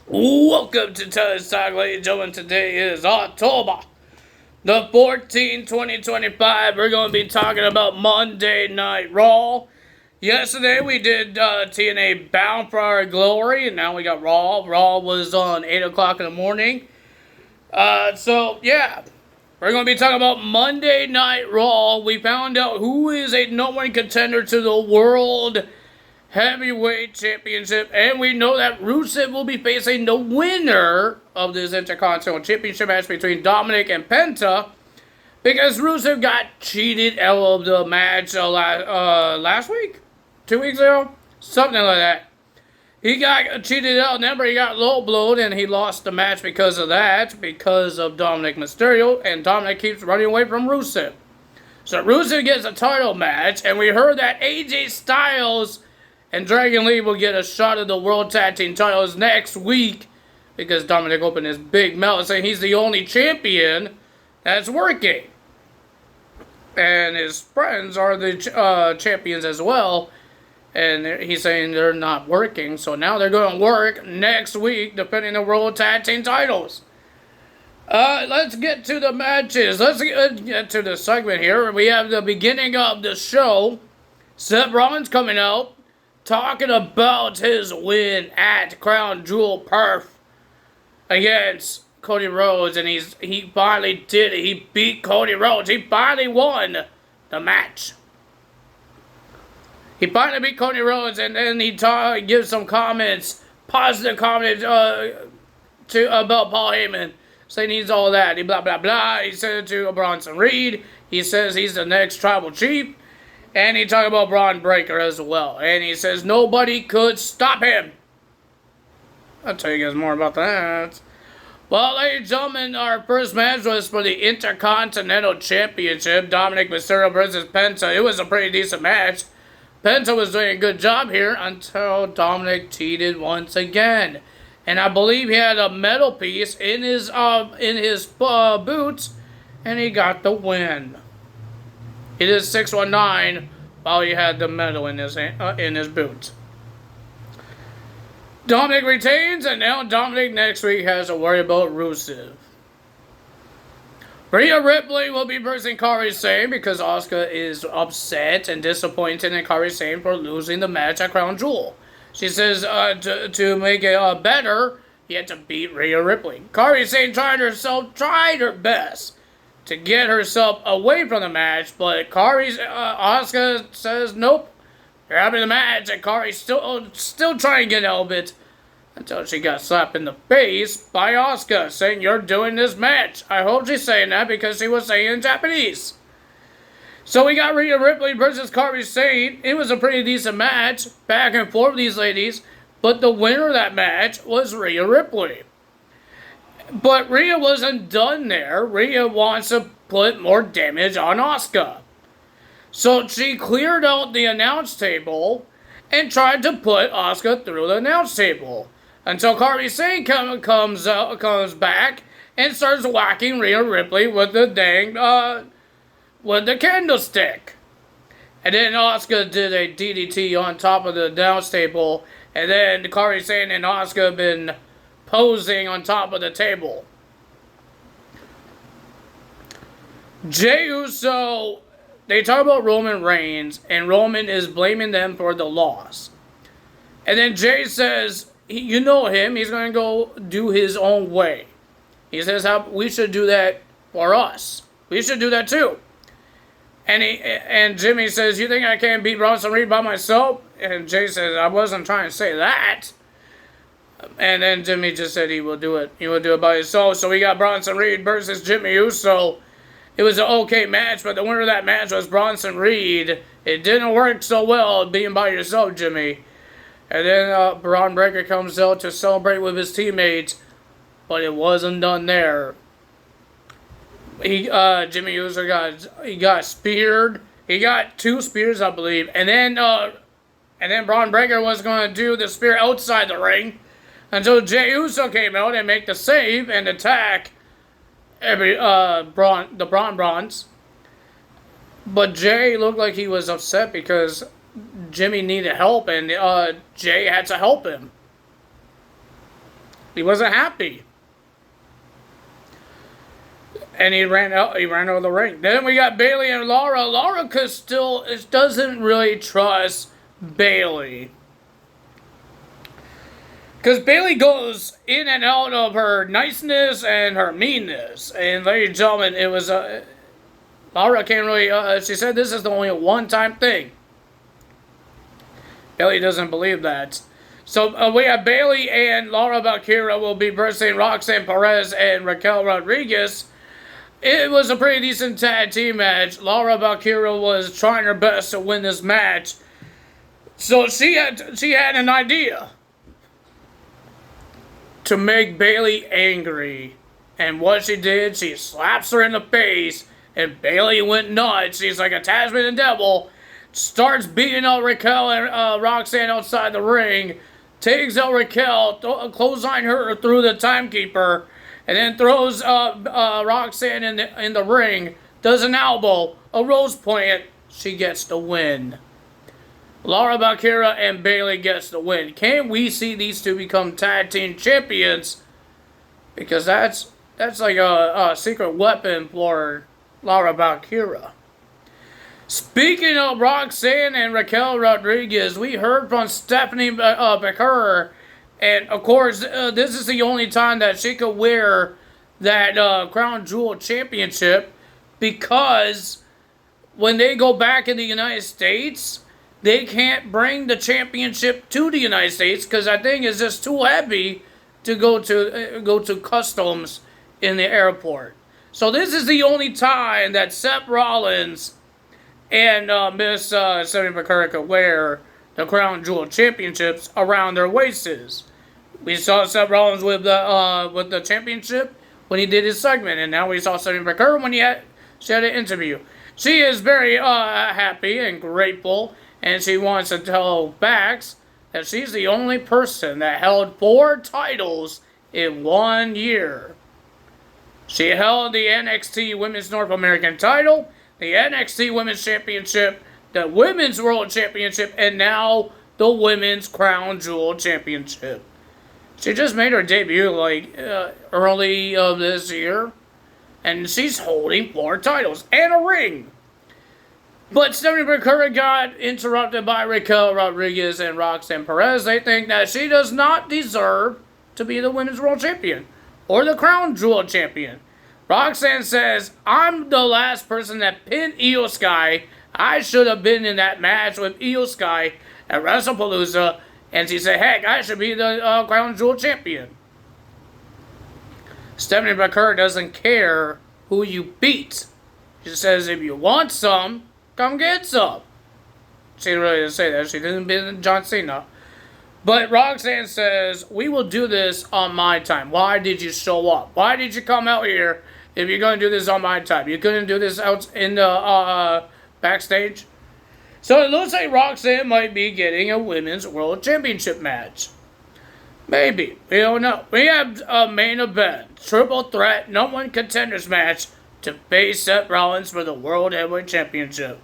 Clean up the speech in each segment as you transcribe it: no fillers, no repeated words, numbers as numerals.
Welcome to Tennis Talk, ladies and gentlemen. Today is October the 14th, 2025. We're going to be talking about Monday Night Raw. Yesterday we did TNA Bound for Our Glory, and now we got Raw. Raw was on 8 o'clock in the morning. So, yeah. We're going to be talking about Monday Night Raw. We found out who is a #1 contender to the World Heavyweight Championship, and we know that Rusev will be facing the winner of this Intercontinental Championship match between Dominic and Penta, because Rusev got cheated out of the match last week? 2 weeks ago? Something like that. He got cheated out, remember, he got low-blowed, and he lost the match because of that, because of Dominic Mysterio, and Dominic keeps running away from Rusev. So Rusev gets a title match, and we heard that AJ Styles and Dragon Lee will get a shot at the World Tag Team titles next week, because Dominic opened his big mouth saying he's the only champion that's working. And his friends are the champions as well. And he's saying they're not working. So now they're going to work next week defending the World Tag Team titles. Let's get to the matches. Let's get to the segment here. We have the beginning of the show. Seth Rollins coming out, talking about his win at Crown Jewel Perth against Cody Rhodes, and he finally did it. He beat Cody Rhodes. He finally won the match. He finally beat Cody Rhodes, and then he gives some comments, positive comments about Paul Heyman, saying he's all that. He blah blah blah. He said it to Bronson Reed. He says he's the next tribal chief. And he talked about Braun Breaker as well. And he says nobody could stop him. I'll tell you guys more about that. Well, ladies and gentlemen, our first match was for the Intercontinental Championship. Dominic Mysterio versus Penta. It was a pretty decent match. Penta was doing a good job here until Dominic cheated once again. And I believe he had a metal piece in his boots. And he got the win. It is 619 while he had the medal in his boot. Dominic retains, and now Dominic next week has to worry about Rusev. Rhea Ripley will be versing Kairi Sane because Asuka is upset and disappointed in Kairi Sane for losing the match at Crown Jewel. She says to make it better, you had to beat Rhea Ripley. Kairi Sane tried her best to get herself away from the match, but Asuka says nope, you're having the match, and Kairi's still trying to get out of it until she got slapped in the face by Asuka, saying you're doing this match. I hope she's saying that because she was saying in Japanese. So we got Rhea Ripley versus Kairi Sane. It was a pretty decent match, back and forth with these ladies, but the winner of that match was Rhea Ripley. But Rhea wasn't done there. Rhea wants to put more damage on Asuka. So she cleared out the announce table and tried to put Asuka through the announce table. Until Kairi Sane comes back and starts whacking Rhea Ripley with the candlestick. And then Asuka did a DDT on top of the announce table. And then Kairi Sane and Asuka have been posing on top of the table. Jey Uso, they talk about Roman Reigns, and Roman is blaming them for the loss. And then Jey says, you know him, he's going to go do his own way. He says how we should do that for us. We should do that too. And Jimmy says, you think I can't beat Bronson Reed by myself? And Jey says, I wasn't trying to say that. And then Jimmy just said he will do it. He will do it by himself. So we got Bronson Reed versus Jimmy Uso. It was an okay match, but the winner of that match was Bronson Reed. It didn't work so well being by yourself, Jimmy. And then Braun Breaker comes out to celebrate with his teammates, but it wasn't done there. Jimmy Uso got speared. He got 2 spears, I believe. And then Braun Breaker was going to do the spear outside the ring until Jey Uso came out and make the save and attack the Braun Bronze. But Jey looked like he was upset because Jimmy needed help and Jey had to help him. He wasn't happy. And he ran out of the ring. Then we got Bayley and Laura. Laura doesn't really trust Bayley. Because Bayley goes in and out of her niceness and her meanness. And ladies and gentlemen, it was Laura can't really, she said this is the only one-time thing. Bayley doesn't believe that. So we have Bayley and Laura Valkyria will be versing Roxanne Perez and Raquel Rodriguez. It was a pretty decent tag team match. Laura Valkyria was trying her best to win this match. So she had an idea to make Bayley angry. And what she did, she slaps her in the face, and Bayley went nuts. She's like a Tasmanian devil. Starts beating out Raquel and Roxanne outside the ring. Takes out Raquel, clothesline her through the timekeeper, and then throws Roxanne in the ring. Does an elbow, a rose plant. She gets the win. Laura Valkyria and Bayley gets the win. Can we see these two become tag team champions? Because that's like a secret weapon for Laura Valkyria. Speaking of Roxanne and Raquel Rodriguez, we heard from Stephanie McCurry, and of course, this is the only time that she could wear that Crown Jewel Championship, because when they go back in the United States, they can't bring the championship to the United States because I think it's just too heavy to go to customs in the airport. So this is the only time that Seth Rollins and Miss Stephanie McCurry could wear the Crown Jewel Championships around their waists. We saw Seth Rollins with the championship when he did his segment, and now we saw Stephanie McCurry when she had an interview. She is very happy and grateful, and she wants to tell Bax that she's the only person that held 4 titles in 1 year. She held the NXT Women's North American title, the NXT Women's Championship, the Women's World Championship, and now the Women's Crown Jewel Championship. She just made her debut early of this year, and she's holding 4 titles and a ring. But Stephanie McCurry got interrupted by Raquel Rodriguez and Roxanne Perez. They think that she does not deserve to be the Women's World Champion or the Crown Jewel Champion. Roxanne says, I'm the last person that pinned Io Sky. I should have been in that match with Io Sky at WrestlePalooza. And she said, heck, I should be the Crown Jewel Champion. Stephanie McCurry doesn't care who you beat. She says, if you want some, come get some. She didn't really say that. She didn't beat John Cena. But Roxanne says, we will do this on my time. Why did you show up? Why did you come out here if you're going to do this on my time? You couldn't do this out in the backstage? So it looks like Roxanne might be getting a Women's World Championship match. Maybe. We don't know. We have a main event. Triple threat, #1 contenders match to face Seth Rollins for the World Heavyweight Championship.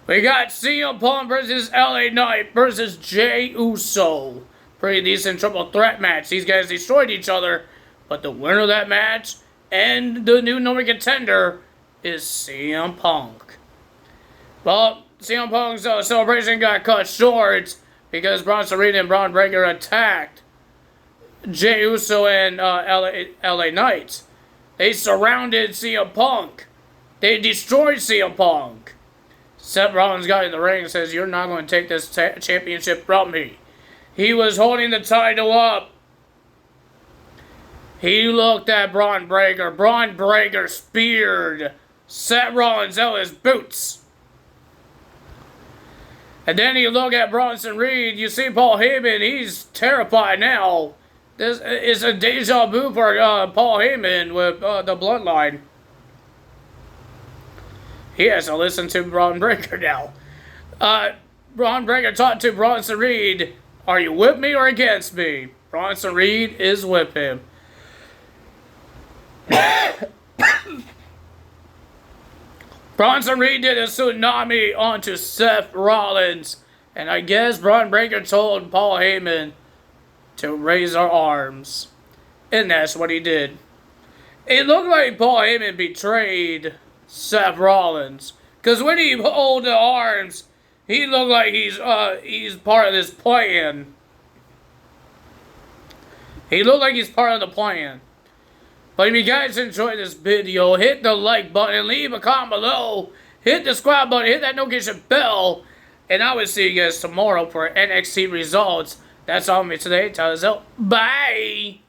We got CM Punk versus LA Knight versus Jey Uso. Pretty decent triple threat match. These guys destroyed each other, but the winner of that match and the new #1 contender is CM Punk. Well, CM Punk's celebration got cut short because Bronson Reed and Braun Breaker attacked Jey Uso and LA Knight. They surrounded CM Punk. They destroyed CM Punk. Seth Rollins got in the ring and says, you're not going to take this championship from me. He was holding the title up. He looked at Braun Breaker. Braun Breaker speared Seth Rollins out his boots. And then you look at Bronson Reed. You see Paul Heyman. He's terrified now. This is a deja vu for Paul Heyman with the Bloodline. He has to listen to Braun Breaker now. Braun Breaker talked to Bronson Reed. Are you with me or against me? Bronson Reed is with him. Bronson Reed did a tsunami onto Seth Rollins. And I guess Braun Breaker told Paul Heyman to raise our arms. And that's what he did. It looked like Paul Heyman betrayed Seth Rollins. Because when he held the arms, he looked like he's part of this plan. He looked like he's part of the plan. But if you guys enjoyed this video, hit the like button, leave a comment below, hit the subscribe button, hit that notification bell, and I will see you guys tomorrow for NXT results. That's all me today. Tell us out. Bye!